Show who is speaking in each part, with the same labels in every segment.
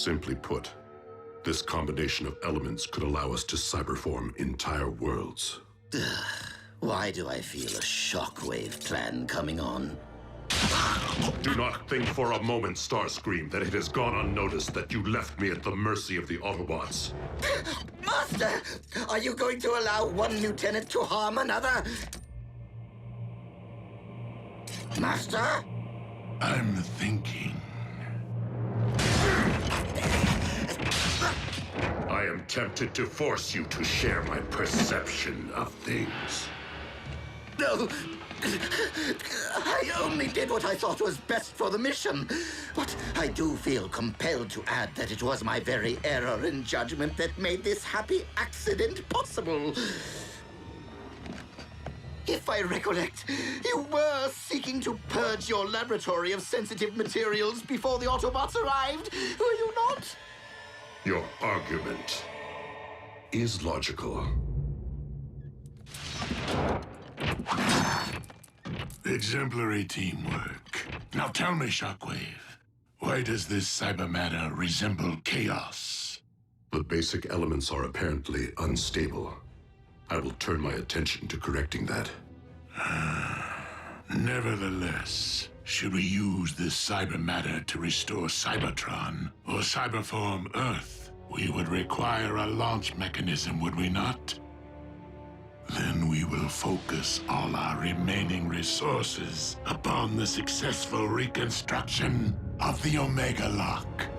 Speaker 1: Simply put, this combination of elements could allow us to cyberform entire worlds.
Speaker 2: Why do I feel a shockwave plan coming on?
Speaker 1: Do not think for a moment, Starscream, that it has gone unnoticed that you left me at the mercy of the Autobots.
Speaker 2: Master! Are you going to allow one lieutenant to harm another? Master?
Speaker 3: I'm thinking.
Speaker 1: I am tempted to force you to share my perception of things.
Speaker 2: No! I only did what I thought was best for the mission. But I do feel compelled to add that it was my very error in judgment that made this happy accident possible. If I recollect, you were seeking to purge your laboratory of sensitive materials before the Autobots arrived, were you not?
Speaker 1: Your argument is logical.
Speaker 3: Exemplary teamwork. Now tell me, Shockwave, why does this cyber matter resemble chaos?
Speaker 1: The basic elements are apparently unstable. I will turn my attention to correcting that.
Speaker 3: Nevertheless, should we use this cyber matter to restore Cybertron or cyberform Earth, we would require a launch mechanism, would we not? Then we will focus all our remaining resources upon the successful reconstruction of the Omega Lock.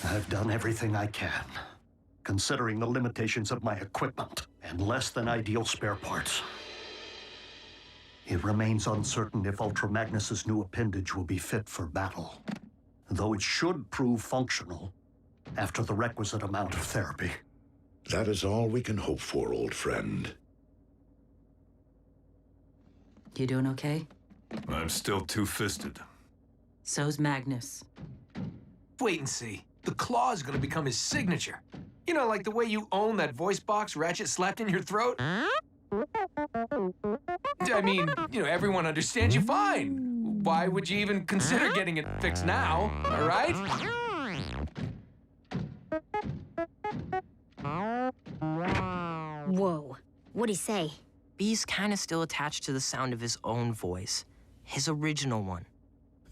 Speaker 4: I've done everything I can, considering the limitations of my equipment and less than ideal spare parts. It remains uncertain if Ultra Magnus's new appendage will be fit for battle, though it should prove functional after the requisite amount of therapy.
Speaker 5: That is all we can hope for, old friend.
Speaker 6: You doing okay?
Speaker 7: I'm still two-fisted.
Speaker 6: So's Magnus.
Speaker 8: Wait and see. The claw is gonna become his signature. You know, like the way you own that voice box Ratchet slapped in your throat? I mean, you know, everyone understands you fine. Why would you even consider getting it fixed now, all right?
Speaker 9: Whoa. What'd he say?
Speaker 10: B's kinda still attached to the sound of his own voice. His original one.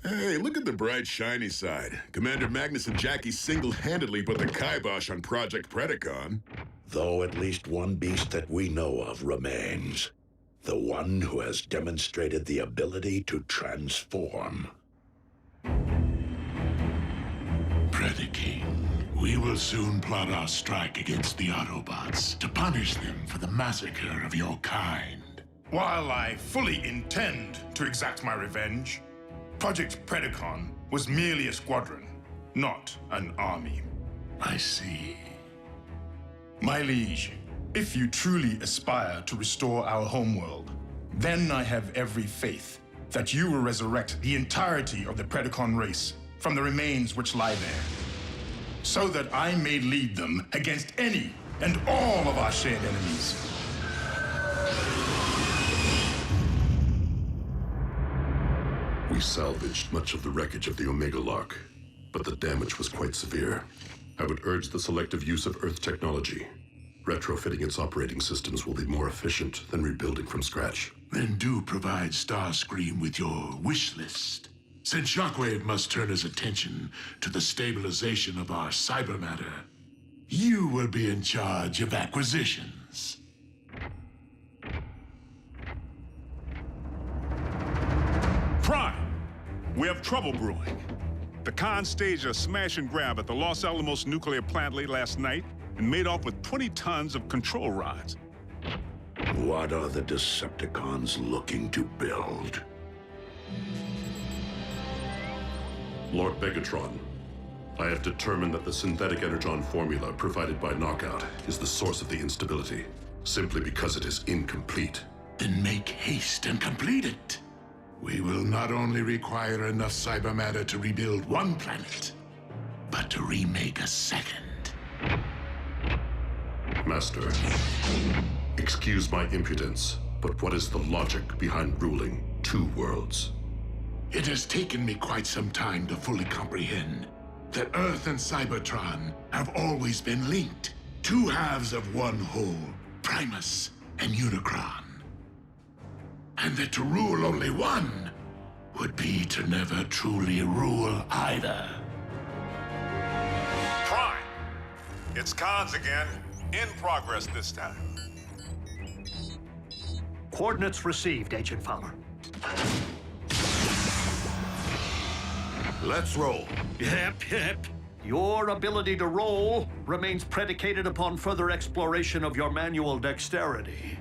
Speaker 11: Hey, look at the bright, shiny side. Commander Magnus and Jackie single-handedly put the kibosh on Project Predacon.
Speaker 5: Though at least one beast that we know of remains. The one who has demonstrated the ability to transform.
Speaker 3: Predaking, we will soon plot our strike against the Autobots to punish them for the massacre of your kind.
Speaker 12: While I fully intend to exact my revenge, Project Predacon was merely a squadron, not an army.
Speaker 3: I see.
Speaker 12: My liege, if you truly aspire to restore our homeworld, then I have every faith that you will resurrect the entirety of the Predacon race from the remains which lie there, so that I may lead them against any and all of our shared enemies.
Speaker 1: We salvaged much of the wreckage of the Omega Lock, but the damage was quite severe. I would urge the selective use of Earth technology. Retrofitting its operating systems will be more efficient than rebuilding from scratch.
Speaker 3: Then do provide Starscream with your wish list. Since Shockwave must turn his attention to the stabilization of our cyber matter, You will be in charge of acquisitions.
Speaker 9: Prime! We have trouble brewing. The Khans staged a smash and grab at the Los Alamos nuclear plant late last night and made off with 20 tons of control rods.
Speaker 5: What are the Decepticons looking to build?
Speaker 1: Lord Megatron, I have determined that the synthetic energon formula provided by Knockout is the source of the instability, simply because it is incomplete.
Speaker 3: Then make haste and complete it. We will not only require enough cyber matter to rebuild one planet, but to remake a second.
Speaker 1: Master, excuse my impudence, but what is the logic behind ruling two worlds?
Speaker 3: It has taken me quite some time to fully comprehend that Earth and Cybertron have always been linked. Two halves of one whole, Primus and Unicron. And that to rule only one would be to never truly rule either.
Speaker 9: Prime! It's Khans again. In progress this time.
Speaker 4: Coordinates received, Agent Fowler.
Speaker 5: Let's roll.
Speaker 4: Yep. Your ability to roll remains predicated upon further exploration of your manual dexterity.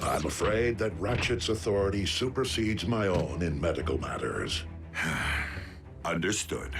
Speaker 5: I'm afraid that Ratchet's authority supersedes my own in medical matters.
Speaker 9: Understood.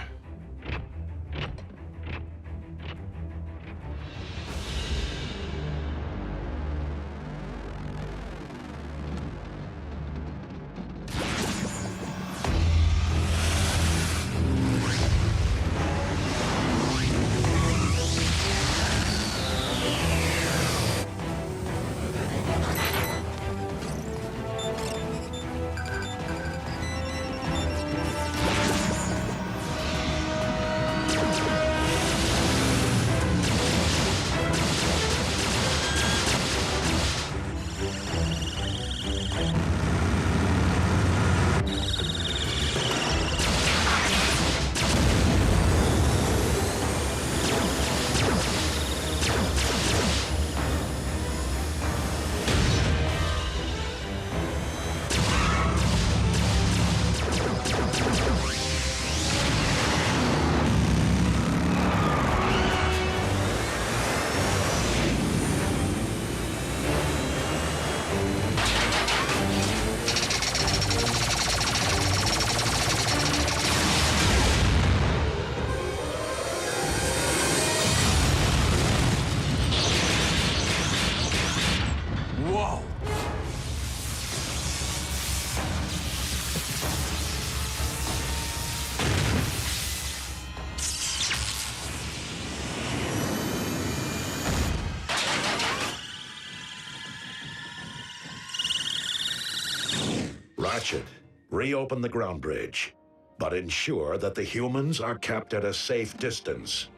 Speaker 5: Ratchet, reopen the ground bridge, but ensure that the humans are kept at a safe distance,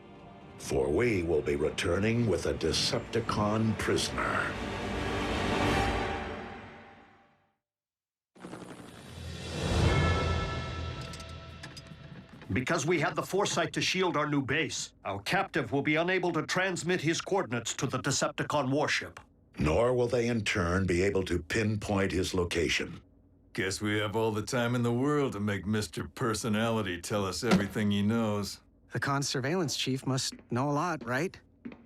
Speaker 5: for we will be returning with a Decepticon prisoner.
Speaker 4: Because we had the foresight to shield our new base, our captive will be unable to transmit his coordinates to the Decepticon warship.
Speaker 5: Nor will they in turn be able to pinpoint his location.
Speaker 7: Guess we have all the time in the world to make Mr. Personality tell us everything he knows.
Speaker 13: The Khan's surveillance chief must know a lot, right?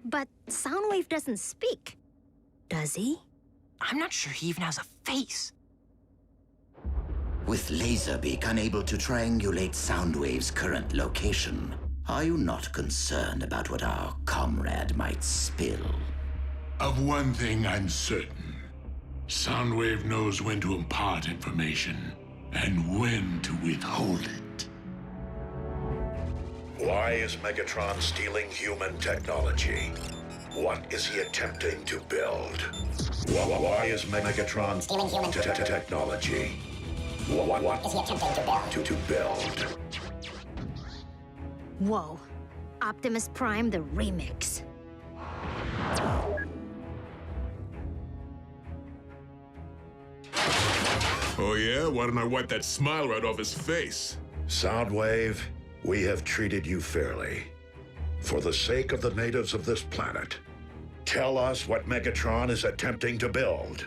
Speaker 14: But Soundwave doesn't speak. Does he?
Speaker 10: I'm not sure he even has a face.
Speaker 2: With Laserbeak unable to triangulate Soundwave's current location, are you not concerned about what our comrade might spill?
Speaker 3: Of one thing I'm certain. Soundwave knows when to impart information and when to withhold it.
Speaker 5: Why is Megatron stealing human technology? What is he attempting to build? Why is Megatron stealing human technology? What is he attempting to build?
Speaker 14: Whoa. Optimus Prime, the remix.
Speaker 11: Oh yeah? Why don't I wipe that smile right off his face?
Speaker 5: Soundwave, We have treated you fairly. For the sake of the natives of this planet, tell us what Megatron is attempting to build,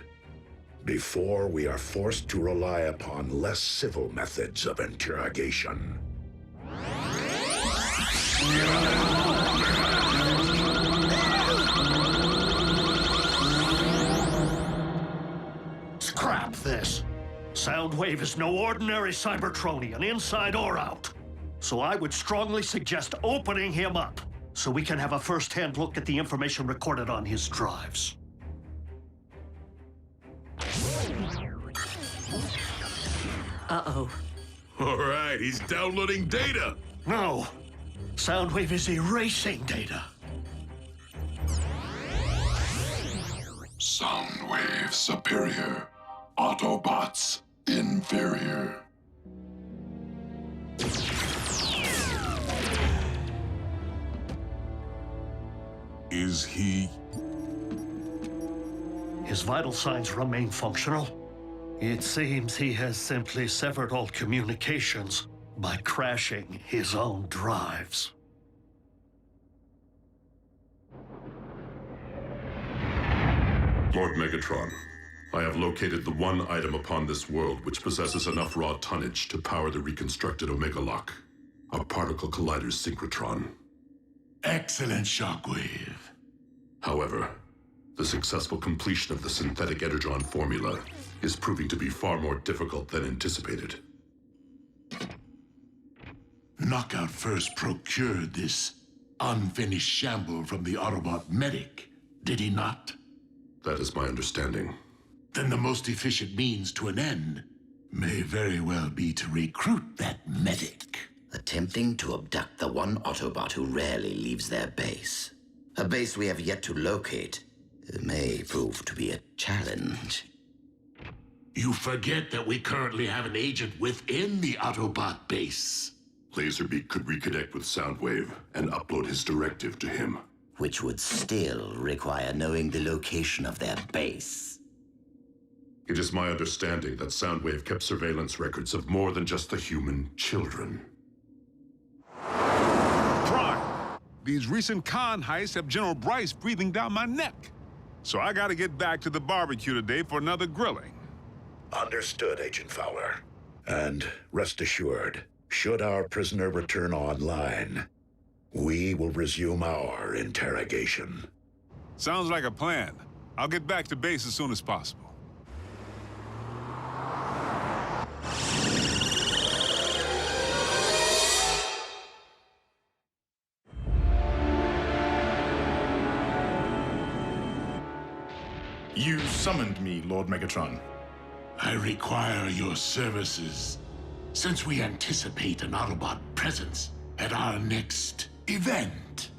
Speaker 5: before we are forced to rely upon less civil methods of interrogation.
Speaker 4: Scrap this. Soundwave is no ordinary Cybertronian, inside or out. So I would strongly suggest opening him up, so we can have a first-hand look at the information recorded on his drives.
Speaker 6: Uh-oh.
Speaker 11: All right, he's downloading data.
Speaker 4: No. Soundwave is erasing data.
Speaker 3: Soundwave superior. Autobots inferior.
Speaker 11: Is he...
Speaker 4: His vital signs remain functional. It seems he has simply severed all communications by crashing his own drives.
Speaker 1: Lord Megatron, I have located the one item upon this world which possesses enough raw tonnage to power the reconstructed Omega Lock, a particle collider's synchrotron.
Speaker 3: Excellent, Shockwave.
Speaker 1: However, the successful completion of the synthetic energon formula is proving to be far more difficult than anticipated.
Speaker 3: Knockout first procured this unfinished shamble from the Autobot medic, did he not?
Speaker 1: That is my understanding.
Speaker 3: Then the most efficient means to an end may very well be to recruit that medic.
Speaker 2: Attempting to abduct the one Autobot who rarely leaves their base. A base we have yet to locate. May prove to be a challenge.
Speaker 3: You forget that we currently have an agent within the Autobot base.
Speaker 1: Laserbeak could reconnect with Soundwave and upload his directive to him.
Speaker 2: Which would still require knowing the location of their base.
Speaker 1: It is my understanding that Soundwave kept surveillance records of more than just the human children.
Speaker 9: Prime, these recent con heists have General Bryce breathing down my neck. So I gotta get back to the barbecue today for another grilling.
Speaker 5: Understood, Agent Fowler. And rest assured, should our prisoner return online, we will resume our interrogation.
Speaker 9: Sounds like a plan. I'll get back to base as soon as possible.
Speaker 12: You summoned me, Lord Megatron.
Speaker 3: I require your services, since we anticipate an Autobot presence at our next event.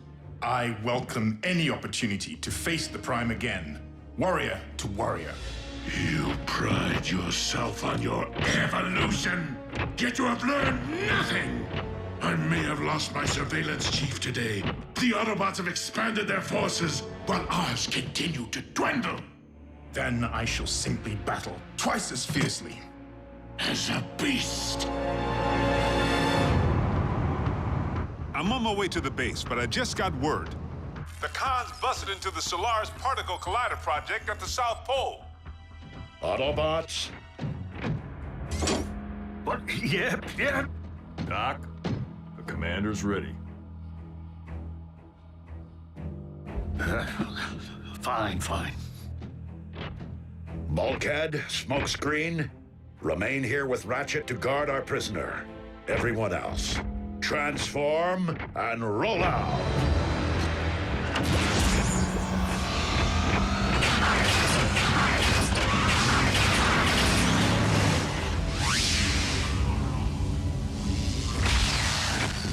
Speaker 12: I welcome any opportunity to face the Prime again, warrior to warrior.
Speaker 3: You pride yourself on your evolution, yet you have learned nothing. I may have lost my surveillance chief today. The Autobots have expanded their forces, while ours continue to dwindle.
Speaker 12: Then I shall simply battle twice as fiercely.
Speaker 3: As a beast.
Speaker 9: I'm on my way to the base, but I just got word. The cons busted into the Solaris Particle Collider project at the South Pole.
Speaker 5: Autobots?
Speaker 4: What? Yep.
Speaker 7: Doc, the commander's ready.
Speaker 4: Fine.
Speaker 5: Bulkhead, smokescreen, remain here with Ratchet to guard our prisoner. Everyone else, transform and roll out.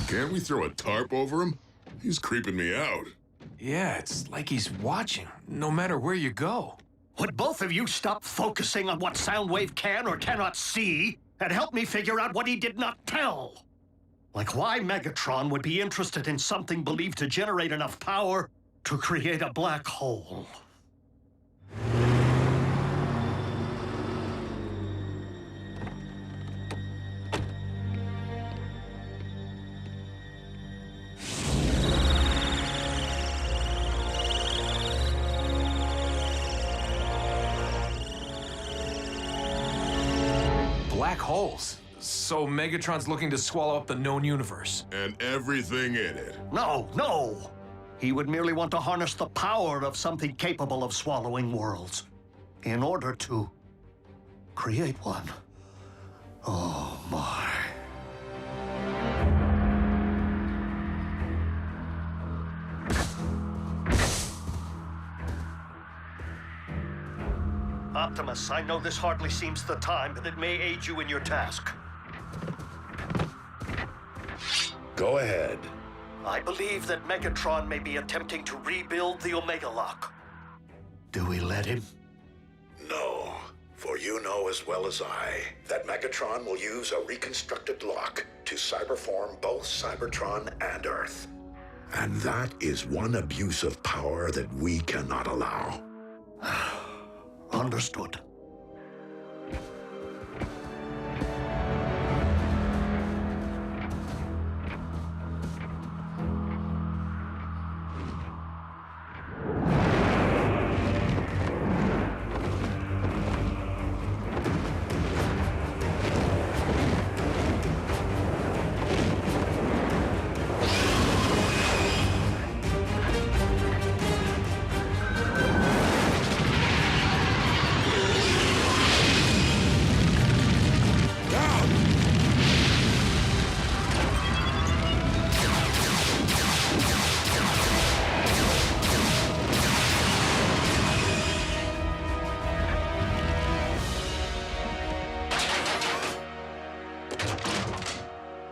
Speaker 11: Can't we throw a tarp over him? He's creeping me out.
Speaker 8: Yeah, it's like he's watching, no matter where you go.
Speaker 4: Would both of you stop focusing on what Soundwave can or cannot see and help me figure out what he did not tell? Like why Megatron would be interested in something believed to generate enough power to create a black hole.
Speaker 8: black holes. So Megatron's looking to swallow up the known universe.
Speaker 11: And everything in it.
Speaker 4: No, no! He would merely want to harness the power of something capable of swallowing worlds in order to create one. Oh, my. Optimus, I know this hardly seems the time, but it may aid you in your task.
Speaker 5: Go ahead.
Speaker 4: I believe that Megatron may be attempting to rebuild the Omega Lock. Do we let him?
Speaker 5: No, for you know as well as I that Megatron will use a reconstructed lock to cyberform both Cybertron and Earth. And that is one abuse of power that we cannot allow.
Speaker 4: Understood.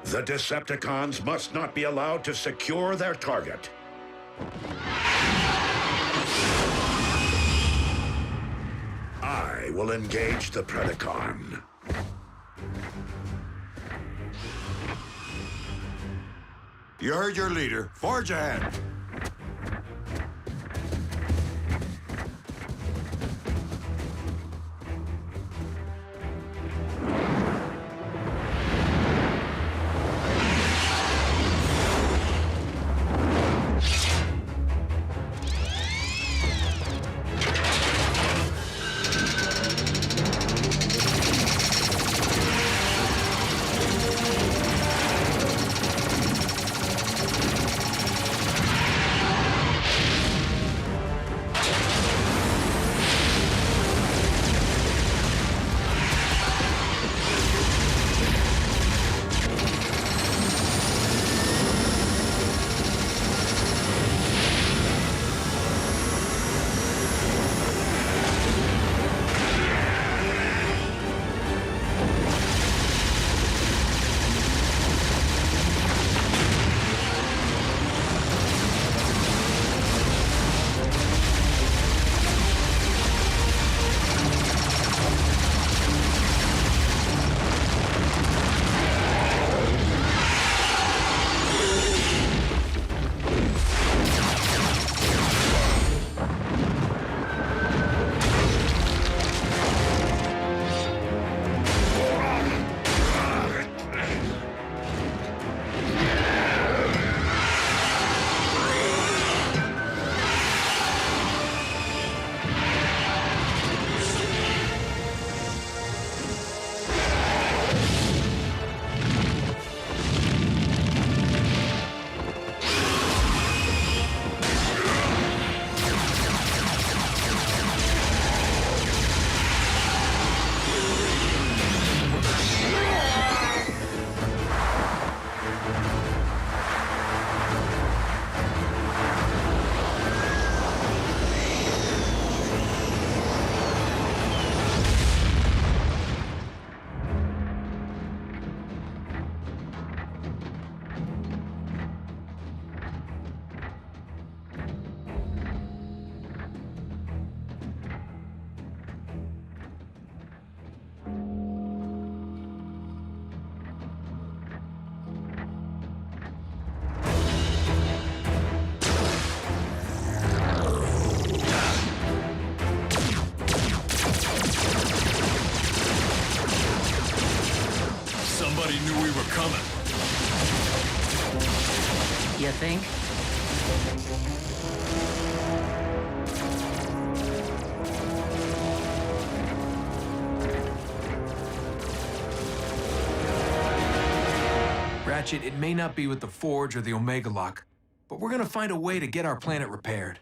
Speaker 5: The Decepticons must not be allowed to secure their target. I will engage the Predacon.
Speaker 15: You heard your leader. Forge ahead.
Speaker 7: Somebody knew we were coming.
Speaker 10: You think?
Speaker 8: Ratchet, it may not be with the Forge or the Omega Lock, but we're gonna find a way to get our planet repaired.